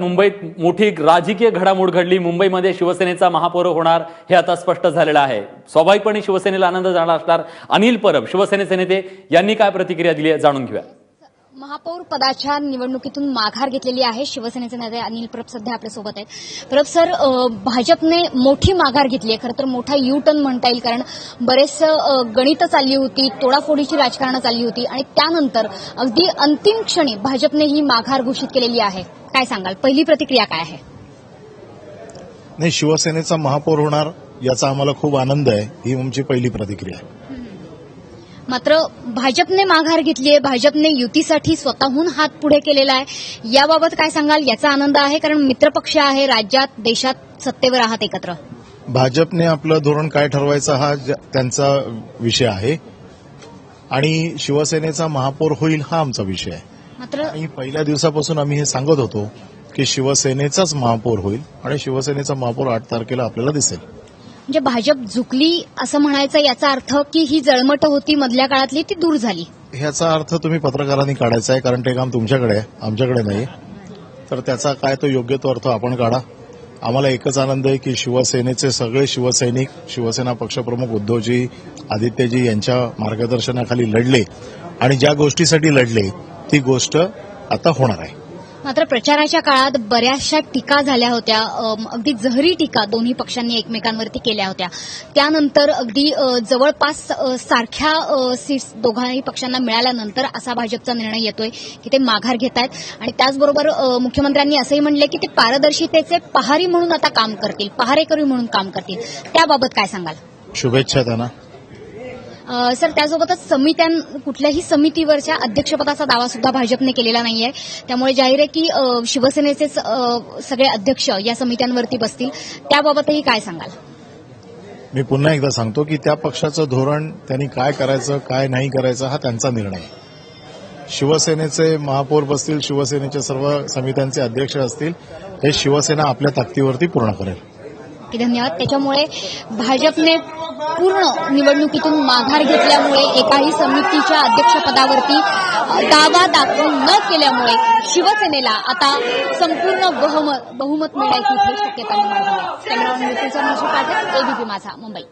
मुंबईत मोठी राजकीय घडामोड घडली। मुंबईमध्ये शिवसेनेचा महापौर होणार हे आता स्पष्ट झालेलं आहे। स्वाभाविकपणे शिवसेनेला आनंद झाला असणार। अनिल परब शिवसेनेचे नेते यांनी काय प्रतिक्रिया दिली आहे जाणून घेऊया। महापौर पदाच्या निवडणुकीतून माघार घेतलेली आहे शिवसेनेचे नेते अनिल परब सध्या आपल्यासोबत आहेत। परब सर, भाजपने मोठी माघार घेतली आहे, खरं तर मोठा यू टर्न म्हणता येईल, कारण बरेच गणितं चालली होती, तोडाफोडीची राजकारण चालली होती आणि त्यानंतर अगदी अंतिम क्षणी भाजपने ही माघार घोषित केलेली आहे। काय सांगाल, पहिली प्रतिक्रिया काय आहे? नाही, शिवसेनेचा महापौर होणार याचा आम्हाला खूप आनंद आहे, ही आमची पहिली प्रतिक्रिया आहे। मात्र भाजपने माघार घेतली आहे, भाजपने युतीसाठी स्वतःहून हात पुढे केलेला आहे, याबाबत काय सांगाल? याचा आनंद आहे, कारण मित्रपक्ष आहे, राज्यात देशात सत्तेवर आहात एकत्र। भाजपने आपलं धोरण काय ठरवायचं हा त्यांचा विषय आहे आणि शिवसेनेचा महापौर होईल हा आमचा विषय आहे। मात्र आणि पहिल्या दिवसापासून आम्ही हे सांगत होतो की शिवसेनेचाच महापौर होईल आणि शिवसेनेचा महापौर 8 तारखेला आपल्याला दिसेल। म्हणजे भाजप झुकली असं म्हणायचं, याचा अर्थ की ही जळमट होती मधल्या काळातली ती दूर झाली, ह्याचा अर्थ तुम्ही पत्रकारांनी काढायचा आहे, कारण ते काम तुमच्याकडे आहे, आमच्याकडे नाही। तर त्याचा काय तो योग्य तो अर्थ आपण काढा। आम्हाला एकच आनंद आहे की शिवसेनेचे सगळे शिवसैनिक, शिवसेना पक्षप्रमुख उद्धवजी, आदित्यजी यांच्या मार्गदर्शनाखाली लढले आणि ज्या गोष्टीसाठी लढले ती गोष्ट आता होणार आहे। मात्र प्रचाराच्या काळात बऱ्याचशा टीका झाल्या होत्या, अगदी जहरी टीका दोन्ही पक्षांनी एकमेकांवरती केल्या होत्या। त्यानंतर अगदी जवळपास सारख्या सीट्स दोघांही पक्षांना मिळाल्यानंतर असा भाजपचा निर्णय येतोय की ते माघार घेत आहेत आणि त्याचबरोबर मुख्यमंत्र्यांनी असंही म्हणले की ते पारदर्शितेचे पहारी म्हणून आता काम करतील, पहारेकरी म्हणून काम करतील। त्याबाबत काय सांगाल? शुभेच्छा त्यांना। सर, त्यासोबतच कुठल्याही समितीवरच्या अध्यक्षपदाचा दावा सुद्धा भाजपने केलेला नाहीये, त्यामुळे जाहीर आहे की शिवसेनेचे सगळे अध्यक्ष या समित्यांवरती बसतील। त्याबाबतही काय सांगाल? मी पुन्हा एकदा सांगतो की त्या पक्षाचं धोरण, त्यांनी काय करायचं काय नाही करायचं हा त्यांचा निर्णय आहे। शिवसेनेचे महापौर बसतील, शिवसेनेच्या सर्व समित्यांचे अध्यक्ष असतील, हे शिवसेना आपल्या ताकदीवरती पूर्ण करेल। धन्यवाद। त्याच्यामुळे भाजपने पूर्ण निवडणुकीतून माघार घेतल्यामुळे एकाही समितीच्या अध्यक्षपदावरती दावा दाखल न केल्यामुळे शिवसेनेला आता संपूर्ण बहुमत मिळायची शक्यता निर्माण झाली आहे। कॅमेरामॅन मित्र एबीपी माझा, मुंबई।